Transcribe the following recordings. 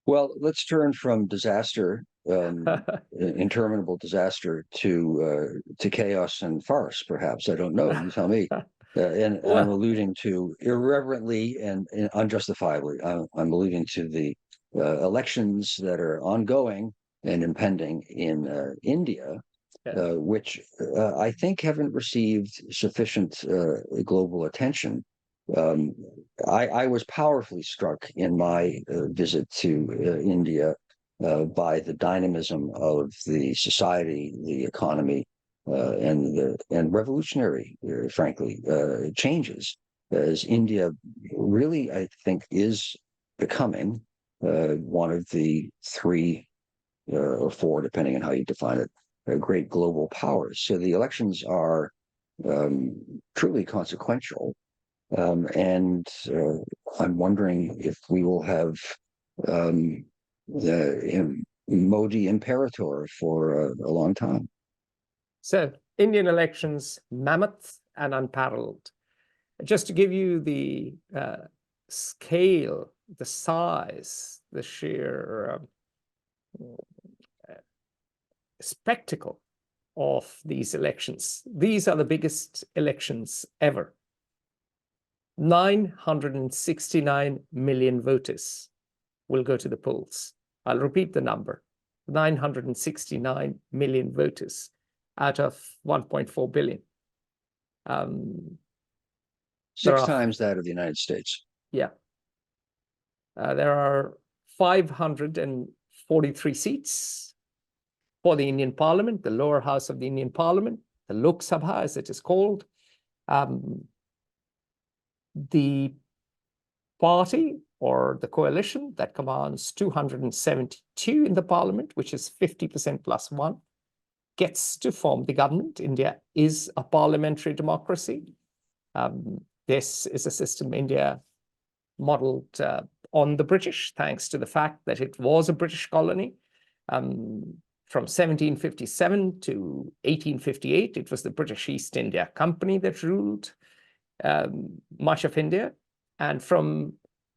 Well, let's turn from disaster, interminable disaster, to chaos and farce. Perhaps, I don't know. You tell me. And I'm Well, alluding to irreverently and unjustifiably. I'm alluding to the elections that are ongoing and impending in India, yeah. which I think haven't received sufficient global attention. Um, I was powerfully struck in my visit to India by the dynamism of the society, the economy, and revolutionary, frankly, changes. As India really, I think, is becoming one of the three or four, depending on how you define it, great global powers. So the elections are truly consequential. And I'm wondering if we will have um, Modi imperator for a long time. So Indian elections, mammoth and unparalleled. Just to give you the scale, the size, the sheer spectacle of these elections. These are the biggest elections ever. 969 million voters will go to the polls. I'll repeat the number. 969 million voters out of 1.4 billion. Six times that of the United States. Yeah. There are 543 seats for the Indian Parliament, the lower house of the Indian Parliament, the Lok Sabha, as it is called. The party or the coalition that commands 272 in the parliament, which is 50% plus one, gets to form the government. India is a parliamentary democracy. This is a system India modeled on the British, thanks to the fact that it was a British colony. From 1757 to 1858, it was the British East India Company that ruled much of India. And from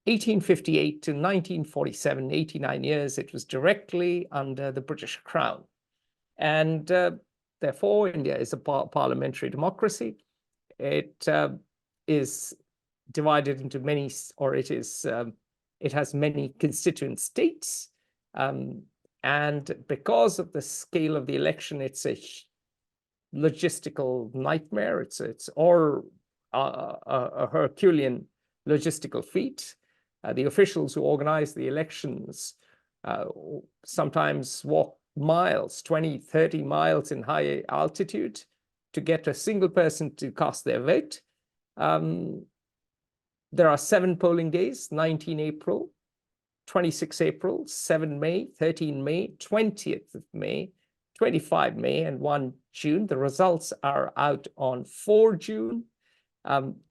1858 to 1947, 89 years, it was directly under the British Crown. And therefore, India is a parliamentary democracy. It is divided into many, or it has many constituent states. And because of the scale of the election, it's a logistical nightmare. It's a herculean logistical feat. The officials who organize the elections sometimes walk miles, 20, 30 miles in high altitude to get a single person to cast their vote. There are 7 polling days: 19 April, 26 April, 7 May, 13 May, 20th of May, 25 May, and 1 June. The results are out on 4 June.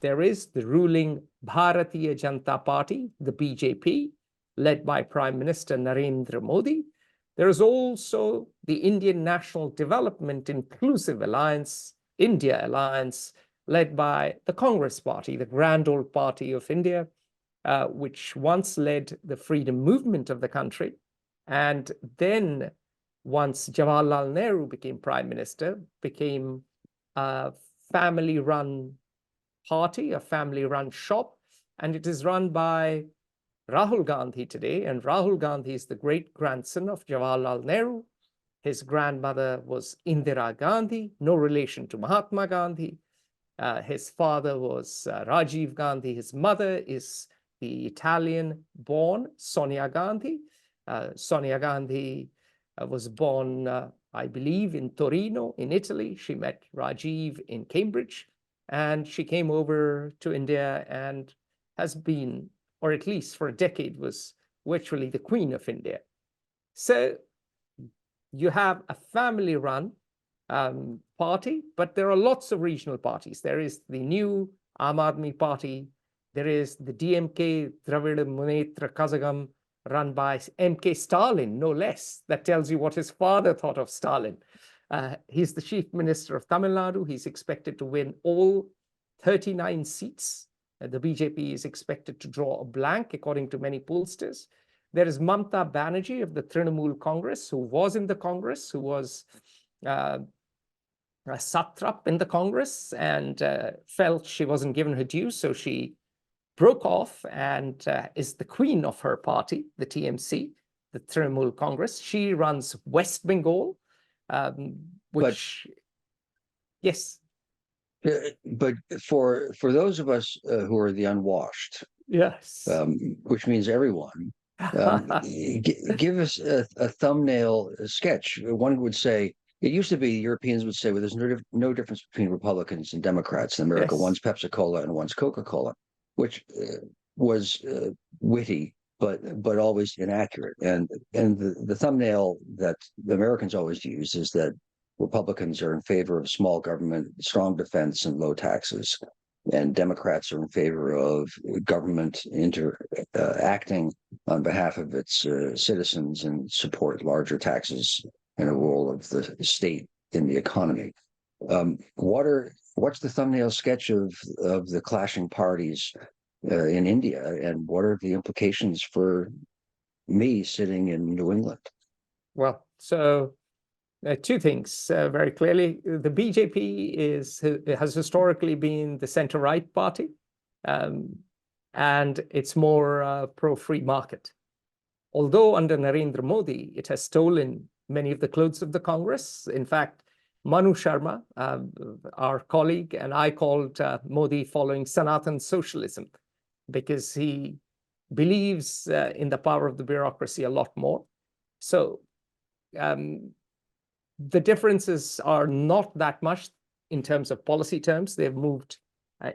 There is the ruling Bharatiya Janata Party, the BJP, led by Prime Minister Narendra Modi. There is also the Indian National Development Inclusive Alliance, India Alliance, led by the Congress Party, the grand old party of India, which once led the freedom movement of the country. And then once Jawaharlal Nehru became Prime Minister, became a family-run party, a family-run shop, and it is run by Rahul Gandhi today. And Rahul Gandhi is the great-grandson of Jawaharlal Nehru. His grandmother was Indira Gandhi, no relation to Mahatma Gandhi. His father was Rajiv Gandhi. His mother is the Italian-born Sonia Gandhi. Sonia Gandhi was born, I believe, in Torino, in Italy. She met Rajiv in Cambridge, and she came over to India and has been, or at least for a decade, was virtually the queen of India. So you have a family-run party, but there are lots of regional parties. There is the new Aam Aadmi Party. There is the DMK, Dravida Munnetra Kazhagam, run by M.K. Stalin, no less. That tells you what his father thought of Stalin. He's the chief minister of Tamil Nadu. He's expected to win all 39 seats. The BJP is expected to draw a blank, according to many pollsters. There is Mamta Banerjee of the Trinamool Congress, who was in the Congress, who was a satrap in the Congress, and felt she wasn't given her due, so she broke off and is the queen of her party, the TMC, the Trinamool Congress. She runs West Bengal, which, yes. But for those of us who are the unwashed, Yes. which means everyone, give us a thumbnail sketch. One would say, it used to be Europeans would say, well, there's no difference between Republicans and Democrats in America. Yes. One's Pepsi-Cola and one's Coca-Cola, which was witty, but always inaccurate. And the thumbnail that the Americans always use is that Republicans are in favor of small government, strong defense, and low taxes, and Democrats are in favor of government acting on behalf of its citizens and support larger taxes and a role of the state in the economy. What's the thumbnail sketch of the clashing parties in India, and what are the implications for me sitting in New England? Well, so two things very clearly. The BJP has historically been the center-right party, and it's more pro-free market. Although under Narendra Modi, it has stolen many of the clothes of the Congress. In fact, Manu Sharma, our colleague, and I called Modi following Sanatan socialism, because he believes in the power of the bureaucracy a lot more. So the differences are not that much in terms of policy terms. They've moved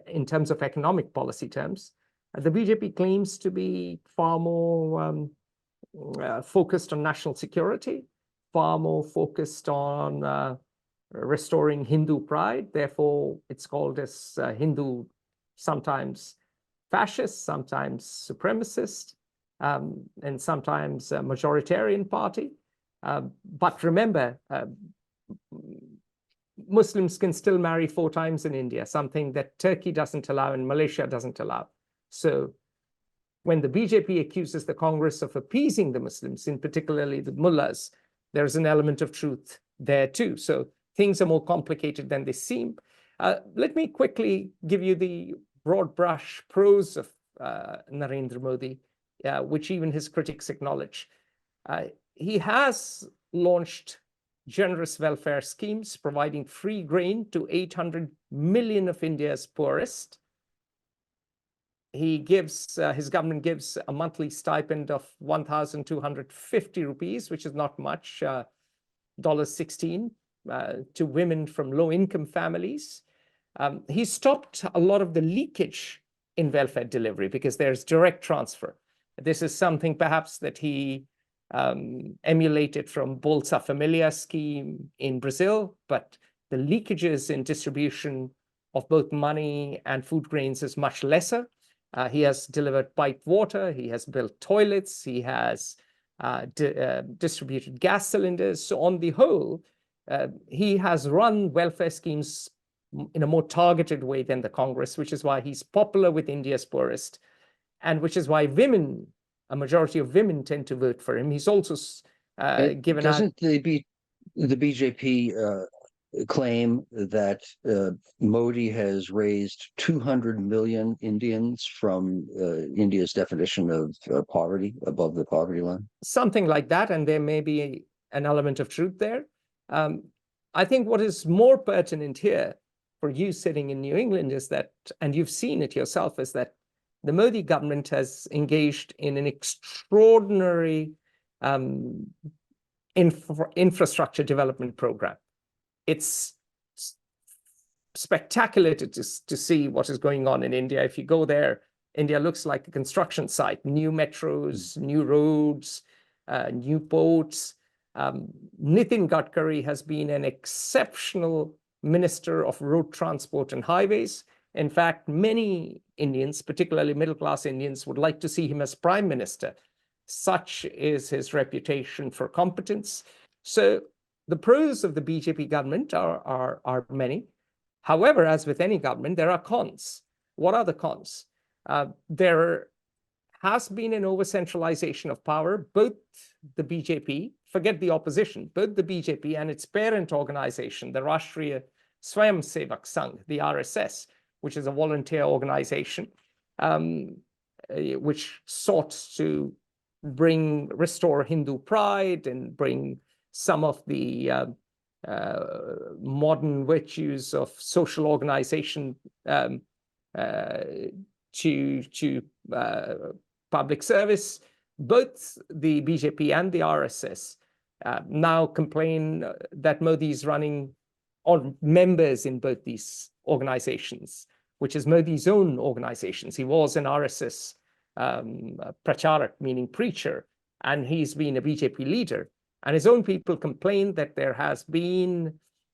in terms of economic policy terms. The BJP claims to be far more focused on national security, far more focused on restoring Hindu pride. Therefore, it's called as Hindu, sometimes fascist, sometimes supremacist, and sometimes a majoritarian party. But remember, Muslims can still marry 4 times in India, something that Turkey doesn't allow and Malaysia doesn't allow. So when the BJP accuses the Congress of appeasing the Muslims, in particularly the mullahs, there's an element of truth there too. So things are more complicated than they seem. Let me quickly give you the broad brush prose of Narendra Modi, which even his critics acknowledge. He has launched generous welfare schemes, providing free grain to 800 million of India's poorest. He gives, his government gives a monthly stipend of 1,250 rupees, which is not much, $16, to women from low-income families. He stopped a lot of the leakage in welfare delivery because there's direct transfer. This is something perhaps that he emulated from Bolsa Familia scheme in Brazil, but the leakages in distribution of both money and food grains is much lesser. He has delivered piped water, he has built toilets, he has distributed gas cylinders. So on the whole, he has run welfare schemes in a more targeted way than the Congress, which is why he's popular with India's poorest, and which is why women, a majority of women, tend to vote for him. He's also given Doesn't the BJP claim that Modi has raised 200 million Indians from India's definition of poverty, above the poverty line? Something like that, and there may be an element of truth there. I think what is more pertinent here for you sitting in New England is that, and you've seen it yourself, is that the Modi government has engaged in an extraordinary infrastructure development program. It's spectacular to see what is going on in India. If you go there, India looks like a construction site. New metros, new roads, new ports. Nitin Gadkari has been an exceptional minister of road transport and highways. In fact, many Indians, particularly middle-class Indians, would like to see him as prime minister. Such is his reputation for competence. So the pros of the BJP government are many. However, as with any government, there are cons. What are the cons? There has been an over-centralization of power. Both the BJP, forget the opposition, both the BJP and its parent organization, the Rashtriya Swayamsevak Sangh, the RSS, which is a volunteer organization, which sought to restore Hindu pride and bring some of the modern virtues of social organization to public service. Both the BJP and the RSS now complain that Modi is running on members in both these organizations, which is Modi's own organizations. He was an RSS pracharak, meaning preacher, and he's been a BJP leader. And his own people complain that there has been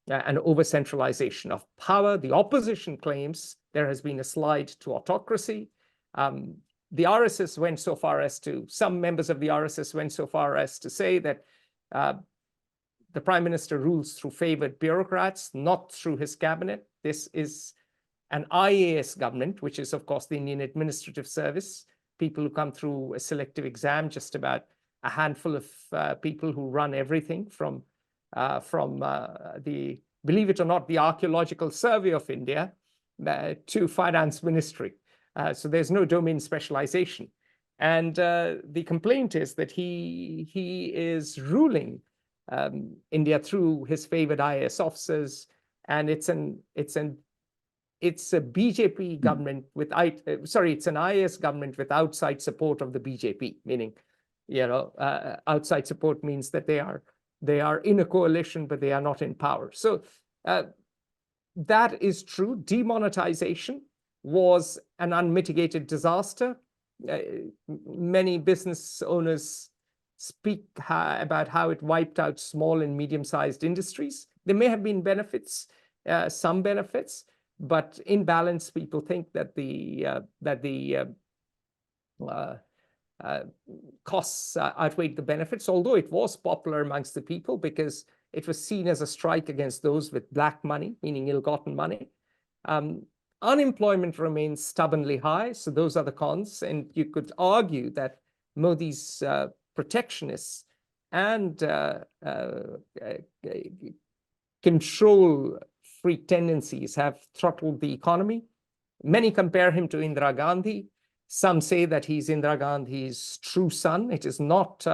an over-centralization of power. The opposition claims there has been a slide to autocracy. The RSS went so far as to, some members of the RSS went so far as to say that the prime minister rules through favored bureaucrats, not through his cabinet. This is an IAS government, which is, of course, the Indian Administrative Service, people who come through a selective exam, just about a handful of people who run everything from the, believe it or not, the Archaeological Survey of India to Finance Ministry. So there's no domain specialization. And the complaint is that he is ruling India through his favored IAS officers, and it's a BJP government with, it's an IAS government with outside support of the BJP, meaning, outside support means that they are in a coalition, but they are not in power. So that is true. Demonetization was an unmitigated disaster. Many business owners speak about how it wiped out small and medium-sized industries. There may have been benefits, some benefits, but in balance, people think that the costs outweighed the benefits, although it was popular amongst the people because it was seen as a strike against those with black money, meaning ill-gotten money. Unemployment remains stubbornly high, so those are the cons. And you could argue that Modi's protectionists and control freak tendencies have throttled the economy. Many compare him to Indira Gandhi. Some say that he's Indira Gandhi's true son. It is not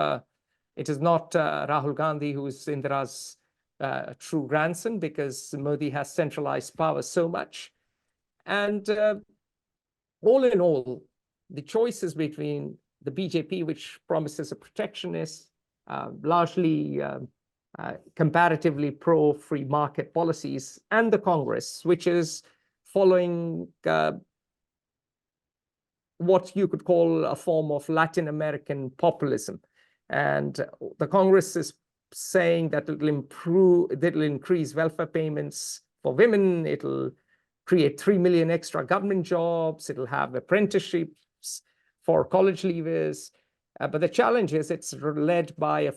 Rahul Gandhi who is Indira's true grandson, because Modi has centralized power so much. And all in all, the choices between the BJP, which promises a protectionist, largely comparatively pro-free market policies, and the Congress, which is following what you could call a form of Latin American populism. And the Congress is saying that it'll increase welfare payments for women, it'll create 3 million extra government jobs, it'll have apprenticeships for college leavers. But the challenge is it's led by,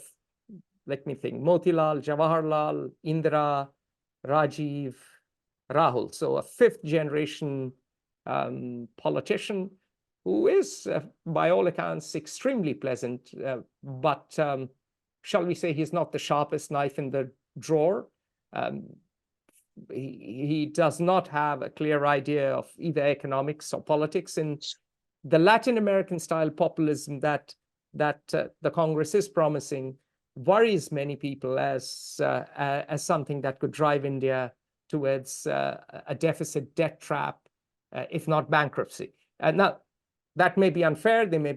let me think, Motilal, Jawaharlal, Indira, Rajiv, Rahul. So a fifth generation politician who is, by all accounts, extremely pleasant, but shall we say he's not the sharpest knife in the drawer. He does not have a clear idea of either economics or politics. And the Latin American style populism that the Congress is promising worries many people as something that could drive India towards a deficit debt trap, if not bankruptcy. Now, that may be unfair. They may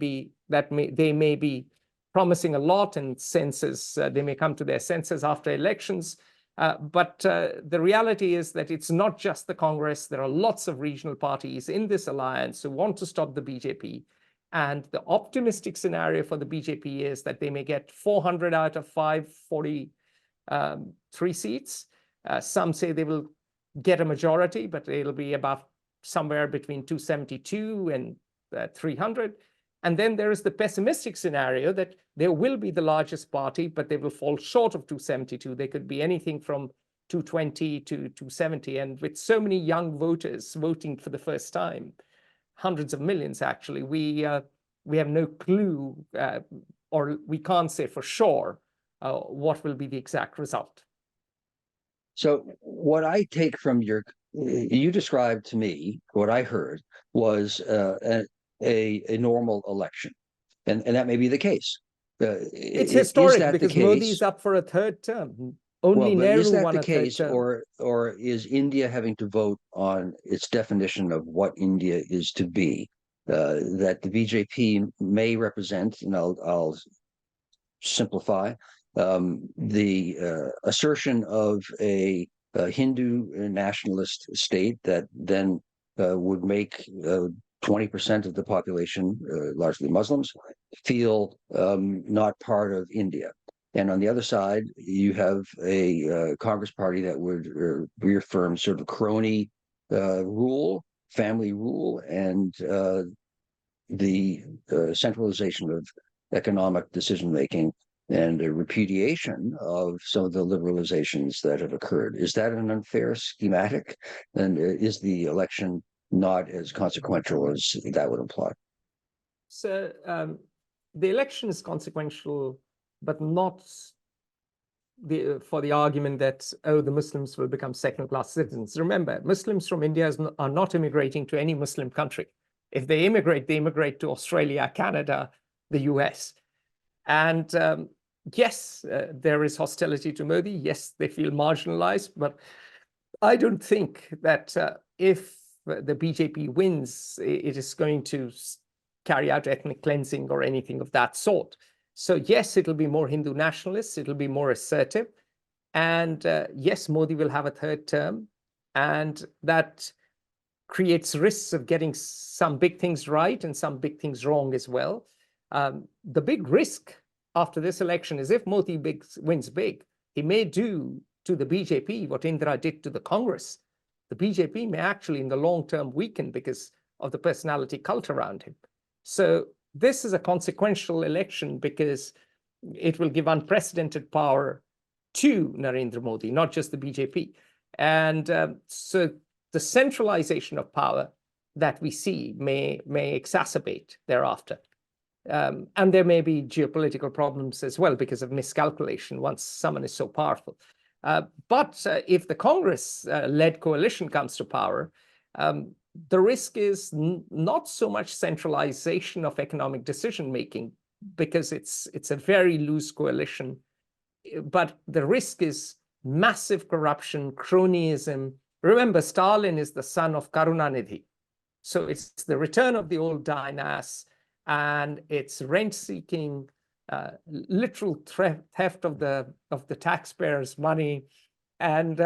be promising a lot, and they may come to their senses after elections. But the reality is that it's not just the Congress. There are lots of regional parties in this alliance who want to stop the BJP. And the optimistic scenario for the BJP is that they may get 400 out of 543 seats. Some say they will get a majority, but it'll be about somewhere between 272 and 300. And then there is the pessimistic scenario that there will be the largest party, but they will fall short of 272. They could be anything from 220 to 270. And with so many young voters voting for the first time, hundreds of millions actually, we we have no clue, or we can't say for sure what will be the exact result. So what I take from you described to me, what I heard was a normal election, and that may be the case. It's Is historic that the because Modi case? is up for a third term. Well, Only but is Nehru that won the a third case, term. or is India having to vote on its definition of what India is to be? That the BJP may represent, and I'll simplify, the assertion of a Hindu nationalist state that then would make 20% of the population, largely Muslims, feel not part of India. And on the other side, you have a Congress party that would reaffirm sort of crony rule, family rule, and the centralization of economic decision making and a repudiation of some of the liberalizations that have occurred. Is that an unfair schematic? And is the election not as consequential as that would imply? So the election is consequential, but not for the argument that, oh, the Muslims will become second-class citizens. Remember, Muslims from India are not immigrating to any Muslim country. If they immigrate to Australia, Canada, the US. And yes, there is hostility to Modi. Yes, they feel marginalized, but I don't think that if the BJP wins, it is going to carry out ethnic cleansing or anything of that sort. So yes, it'll be more Hindu nationalist, it'll be more assertive. And yes, Modi will have a third term, and that creates risks of getting some big things right and some big things wrong as well. The big risk after this election is if Modi wins big, he may do to the BJP what Indira did to the Congress. The BJP may actually in the long term weaken because of the personality cult around him. So this is a consequential election because it will give unprecedented power to Narendra Modi, not just the BJP. And so the centralization of power that we see may exacerbate thereafter. And there may be geopolitical problems as well because of miscalculation once someone is so powerful. But if the Congress-led coalition comes to power, the risk is not so much centralization of economic decision-making because it's a very loose coalition, but the risk is massive corruption, cronyism. Remember, Stalin is the son of Karunanidhi. So it's the return of the old dynasts, and it's rent-seeking, literal theft of the taxpayers' money, and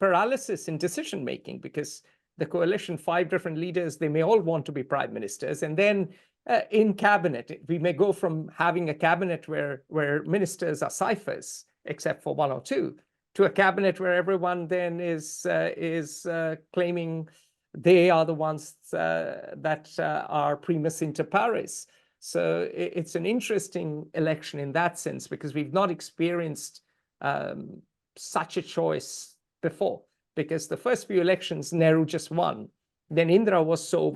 paralysis in decision-making, because the coalition, 5 different leaders, they may all want to be prime ministers. And then in cabinet, we may go from having a cabinet where ministers are ciphers, except for 1 or 2, to a cabinet where everyone then is claiming they are the ones that are primus inter pares. So it's an interesting election in that sense, because we've not experienced such a choice before. Because the first few elections, Nehru just won. Then Indira was so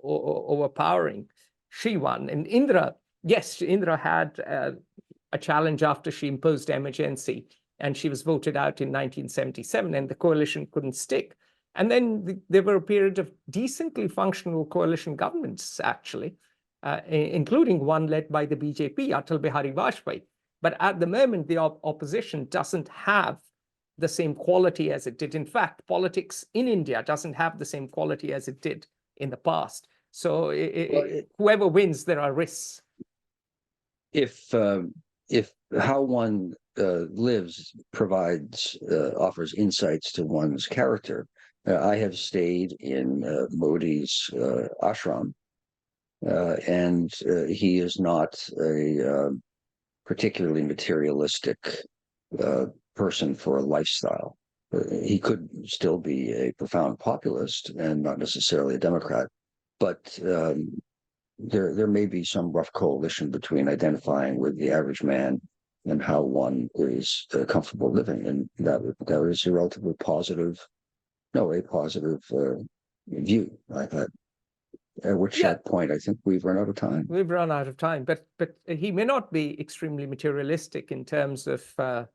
overpowering. She won. And Indira, yes, Indira had a challenge after she imposed emergency, and she was voted out in 1977, and the coalition couldn't stick. And then there were a period of decently functional coalition governments, actually, including one led by the BJP, Atal Bihari Vajpayee. But at the moment, the opposition doesn't have the same quality as it did. In fact, politics in India doesn't have the same quality as it did in the past. So whoever wins, there are risks. If how one lives offers insights to one's character, I have stayed in Modi's ashram, and he is not a particularly materialistic person for a lifestyle. He could still be a profound populist and not necessarily a Democrat, but there may be some rough coalition between identifying with the average man and how one is comfortable living, and that is a relatively positive, a positive view. I thought. At which Yeah. that point, I think we've run out of time. We've run out of time, but he may not be extremely materialistic in terms of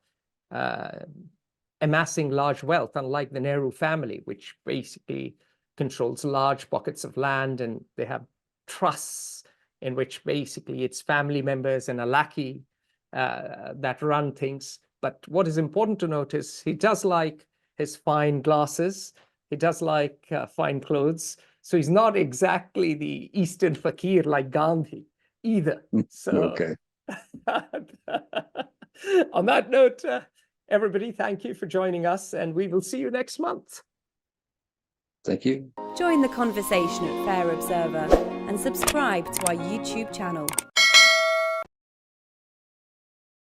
amassing large wealth, unlike the Nehru family, which basically controls large pockets of land, and they have trusts in which basically it's family members and a lackey that run things. But what is important to note is he does like his fine glasses. He does like fine clothes. So he's not exactly the Eastern fakir like Gandhi either. So, Okay. on that note, everybody, thank you for joining us, and we will see you next month. Thank you. Join the conversation at Fair Observer and subscribe to our YouTube channel.